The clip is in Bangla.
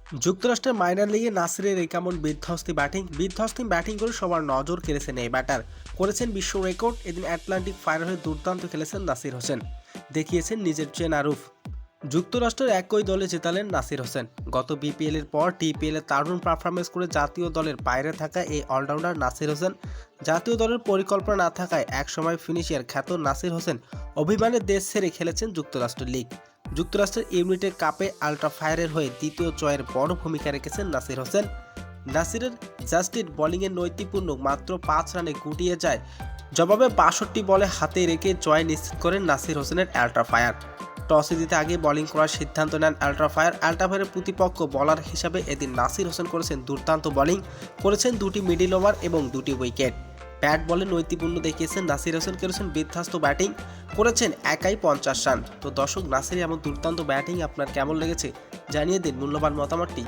যুক্তরাষ্ট্রের মাইনর লিগে নাসিরের এই কেমন বিধ্বস্তি ব্যাটিং করে সবার নজর কেড়েছেন এই ব্যাটার। করেছেন বিশ্ব রেকর্ড। এদিন আটলান্টিক ফায়ার হয়ে দুর্দান্ত খেলেছেন নাসির হোসেন, দেখিয়েছেন নিজের চেনা রূপ। যুক্তরাষ্ট্রের একই দলে জেতালেন নাসির হোসেন। গত বিপিএল এর পর টিপিএল এ দারুণ পারফরমেন্স করে জাতীয় দলের বাইরে থাকা এই অলরাউন্ডার নাসির হোসেন জাতীয় দলের পরিকল্পনা না থাকায় একসময় ফিনিশিয়ার খ্যাত নাসির হোসেন অভিমানে দেশ ছেড়ে খেলেছেন যুক্তরাষ্ট্র লিগ। যুক্তরাষ্ট্রের ইউনাইটেড কাপে আল্ট্রা ফায়ারের হয়ে দ্বিতীয় জয়ের বড় ভূমিকা রেখেছেন নাসির হোসেন। নাসিরের জাস্টিট বোলিংয়ের নৈতিকপূর্ণ মাত্র ৫ রানে গুটিয়ে যায়। জবাবে ৬২ বলে হাতে রেখে জয় নিশ্চিত করেন নাসির হোসেনের আল্ট্রা ফায়ার। টসে জিতে আগে বোলিং করার সিদ্ধান্ত নেন আল্ট্রা ফায়ারের প্রতিপক্ষ বোলার হিসাবে এদিন নাসির হোসেন করেছেন দুর্দান্ত বোলিং, করেছেন দুটি মিডল ওভার এবং দুটি উইকেট। ব্যাট বলে নৈতিকপূর্ণ দেখিয়েছেন নাসির হোসেন, করেছেন বিধ্বস্ত ব্যাটিং, করেছেন একাই ৫০ রান। তো দর্শক, নাসির এমন দুর্দান্ত ব্যাটিং আপনার কেমন লেগেছে জানিয়ে দিন মূল্যবান মতামতটি।